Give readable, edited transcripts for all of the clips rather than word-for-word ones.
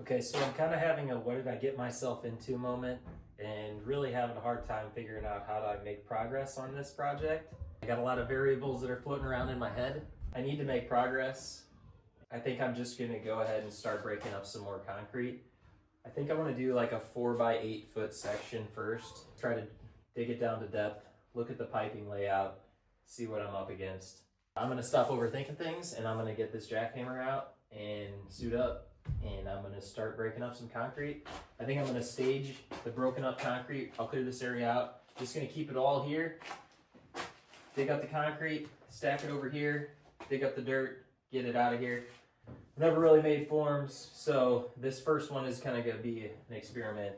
Okay, so I'm kind of having a what did I get myself into moment and really having a hard time figuring out how to make progress on this project. I got a lot of variables that are floating around in my head. I need to make progress. I think I'm just gonna go ahead and start breaking up some more concrete. I think I want to do like a 4 by 8 foot section first. Try to dig it down to depth, look at the piping layout, see what I'm up against. I'm gonna stop overthinking things and I'm gonna get this jackhammer out and suit up. And I'm gonna start breaking up some concrete. I think I'm gonna stage the broken up concrete. I'll clear this area out. Just gonna keep it all here. Dig up the concrete, stack it over here, dig up the dirt, get it out of here. Never really made forms, so this first one is kind of gonna be an experiment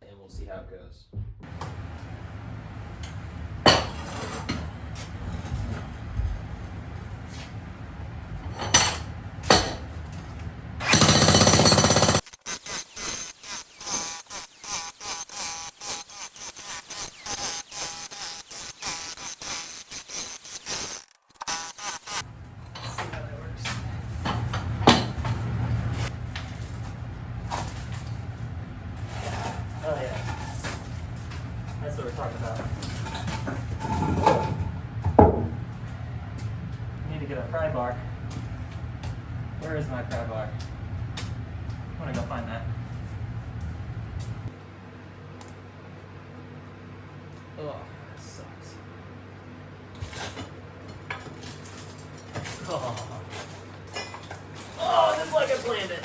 and we'll see how it goes. Oh yeah, that's what we're talking about. Need to get a pry bar. Where is my pry bar? I want to go find that. Oh, that sucks. Oh, just like I planned it.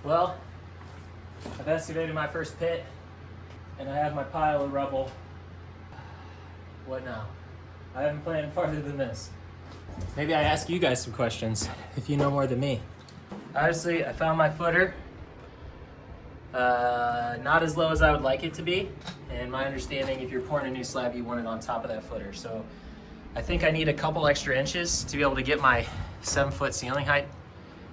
Well, I've excavated my first pit, and I have my pile of rubble. What now? I haven't planned farther than this. Maybe I ask you guys some questions, if you know more than me. Obviously, I found my footer. Not as low as I would like it to be, and my understanding, if you're pouring a new slab, you want it on top of that footer. So I think I need a couple extra inches to be able to get my 7-foot ceiling height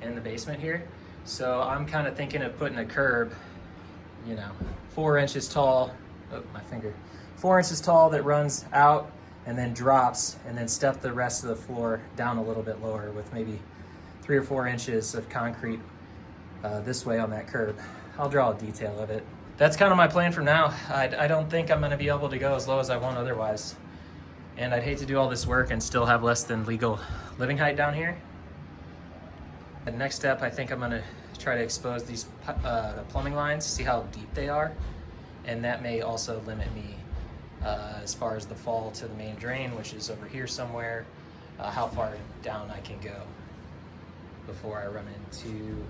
in the basement here. So I'm kind of thinking of putting a curb, 4 inches tall. Oh, my finger. 4 inches tall that runs out and then drops, and then step the rest of the floor down a little bit lower with maybe 3 or 4 inches of concrete this way on that curb. I'll draw a detail of it. That's kind of my plan for now. I don't think I'm going to be able to go as low as I want otherwise. And I'd hate to do all this work and still have less than legal living height down here. The next step, I think I'm going to try to expose these plumbing lines, see how deep they are. And that may also limit me as far as the fall to the main drain, which is over here somewhere, how far down I can go before I run into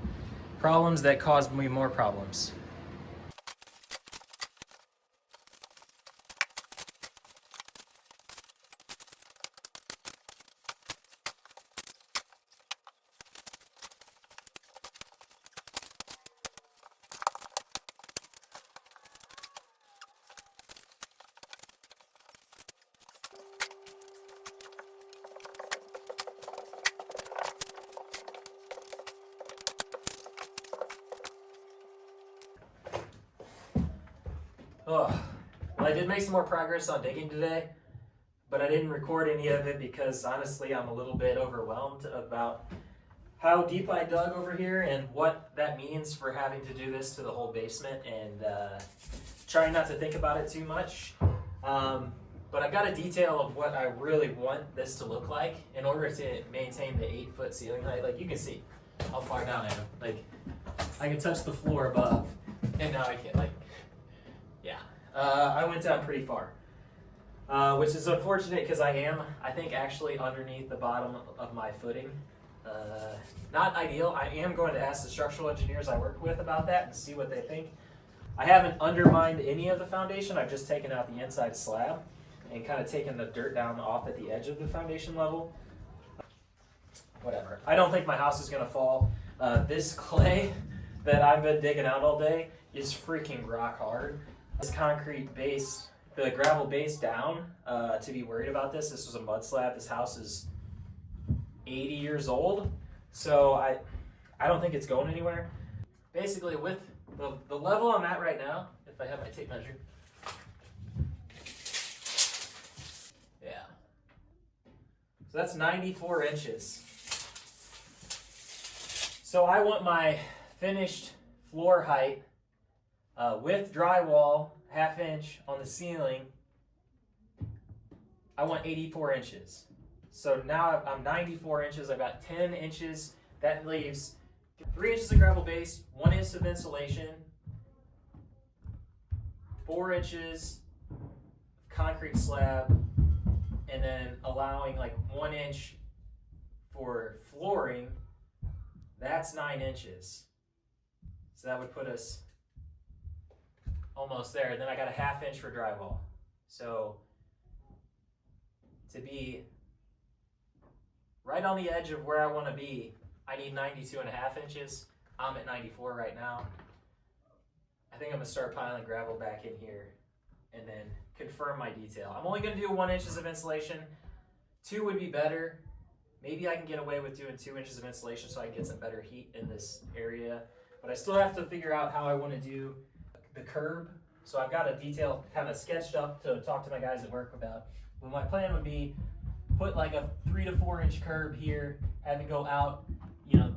problems that cause me more problems. Oh, well, I did make some more progress on digging today, but I didn't record any of it because honestly I'm a little bit overwhelmed about how deep I dug over here and what that means for having to do this to the whole basement, and trying not to think about it too much. But I've got a detail of what I really want this to look like in order to maintain the 8-foot ceiling height. Like, you can see how far down I am. Like, I can touch the floor above, and now I can't, I went down pretty far, which is unfortunate because I think actually underneath the bottom of my footing. Not ideal. I am going to ask the structural engineers I work with about that and see what they think. I haven't undermined any of the foundation. I've just taken out the inside slab and kind of taken the dirt down off at the edge of the foundation level. Whatever. I don't think my house is going to fall. This clay that I've been digging out all day is freaking rock hard. This concrete base, the gravel base down, to be worried about this. This was a mud slab. This house is 80 years old, so I don't think it's going anywhere. Basically, with the level I'm at right now, if I have my tape measure, yeah, so that's 94 inches. So I want my finished floor height with drywall, 1/2 inch on the ceiling. I want 84 inches. So now I'm 94 inches. I've got 10 inches. That leaves 3 inches of gravel base, 1 inch of insulation, 4 inches concrete slab, and then allowing like 1 inch for flooring. That's 9 inches. So that would put us almost there. And then I got a 1/2 inch for drywall. So to be right on the edge of where I want to be, I need 92.5 inches. I'm at 94 right now. I think I'm gonna start piling gravel back in here and then confirm my detail. I'm only gonna do 1 inch of insulation. 2 would be better. Maybe I can get away with doing 2 inches of insulation so I can get some better heat in this area. But I still have to figure out how I want to do the curb. So I've got a detail kind of sketched up to talk to my guys at work about. Well, my plan would be put like a 3 to 4 inch curb here, have it go out,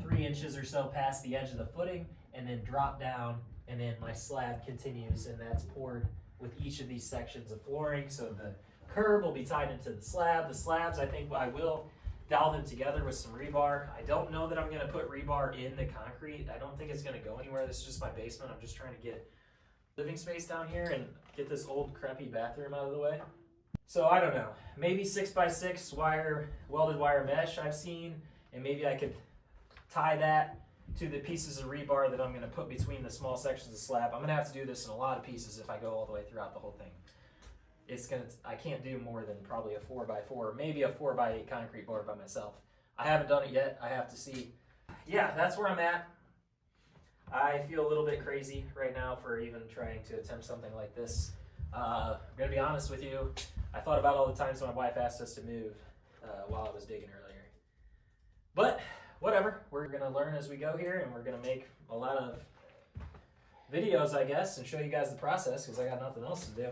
3 inches or so past the edge of the footing, and then drop down, and then my slab continues, and that's poured with each of these sections of flooring. So the curb will be tied into the slab. The slabs, I think I will dowel them together with some rebar. I don't know that I'm going to put rebar in the concrete. I don't think it's going to go anywhere. This is just my basement. I'm just trying to get living space down here and get this old crappy bathroom out of the way. So I don't know, maybe 6x6 welded wire mesh I've seen, and maybe I could tie that to the pieces of rebar that I'm going to put between the small sections of slab. I'm going to have to do this in a lot of pieces if I go all the way throughout the whole thing. I can't do more than probably a 4x4 or maybe a 4x8 concrete board by myself. I haven't done it yet. I have to see. Yeah, that's where I'm at. I feel a little bit crazy right now for even trying to attempt something like this. I'm going to be honest with you. I thought about all the times when my wife asked us to move while I was digging earlier. But whatever, we're going to learn as we go here, and we're going to make a lot of videos, I guess, and show you guys the process because I got nothing else to do.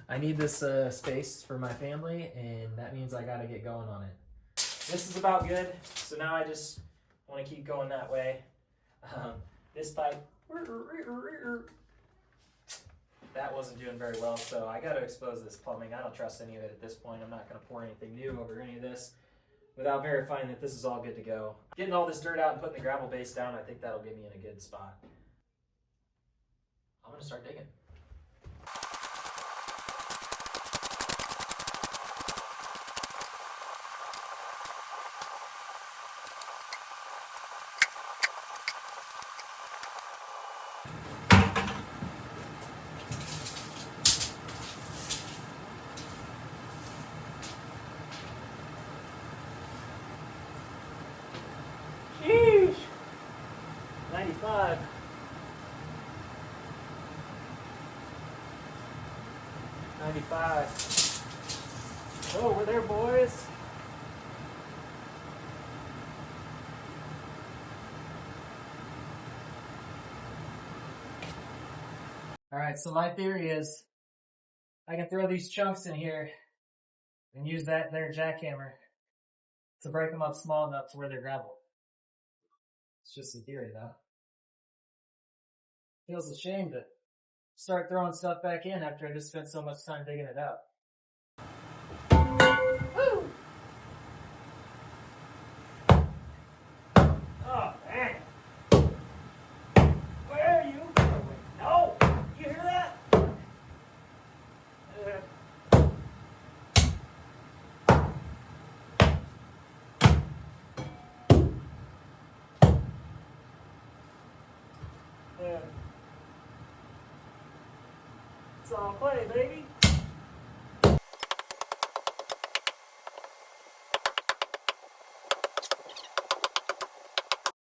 I need this space for my family, and that means I got to get going on it. This is about good, so now I just want to keep going that way. This pipe, that wasn't doing very well, so I got to expose this plumbing. I don't trust any of it at this point. I'm not going to pour anything new over any of this without verifying that this is all good to go. Getting all this dirt out and putting the gravel base down, I think that'll get me in a good spot. I'm going to start digging. Sheesh! 95. 95. Oh, we're there, boys. All right, so my theory is I can throw these chunks in here and use that there jackhammer to break them up small enough to where they're gravel. It's just a theory, though. Feels a shame to start throwing stuff back in after I just spent so much time digging it out. Woo! Oh, dang. Where are you? No! You hear that? Yeah. It's all clay, baby.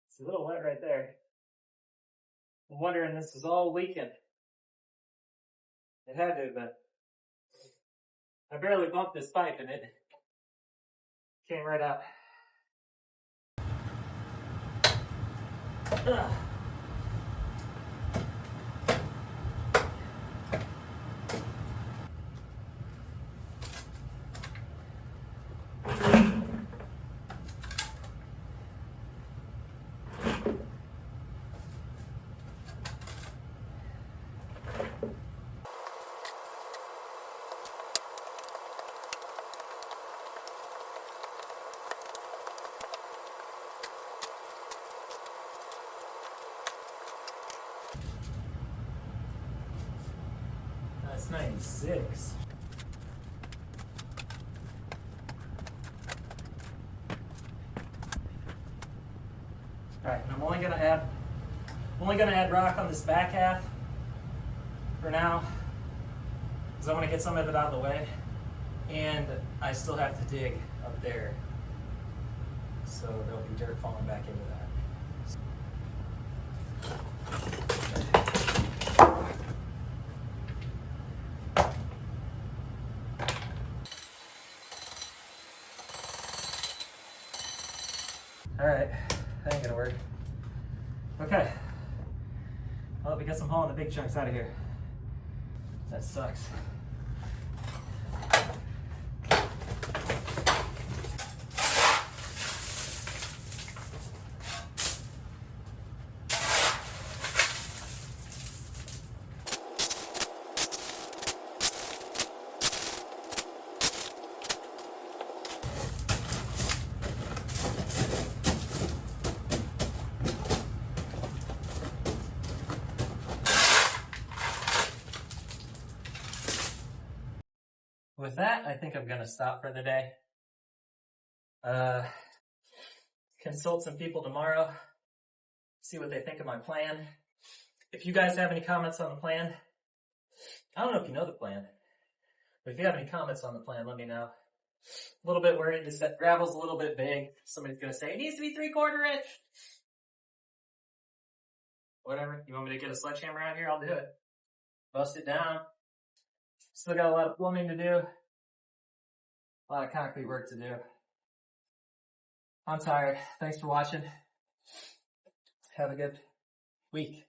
It's a little wet right there. I'm wondering this is all leaking. It had to have been. I barely bumped this pipe and it came right out. Ugh. That's 96. Alright, and I'm only gonna add rock on this back half for now, because I want to get some of it out of the way, and I still have to dig up there, so there'll be dirt falling back into that. Alright, that ain't gonna work. Okay. Well, we guess I'm hauling the big chunks out of here. That sucks. With that, I think I'm gonna stop for the day. consult some people tomorrow, see what they think of my plan. If you guys have any comments on the plan, I don't know if you know the plan, but if you have any comments on the plan, let me know. A little bit worried, this gravel's a little bit big. Somebody's gonna say, it needs to be 3/4 inch. Whatever, you want me to get a sledgehammer out here? I'll do it. Bust it down. Still got a lot of plumbing to do. A lot of concrete work to do. I'm tired. Thanks for watching. Have a good week.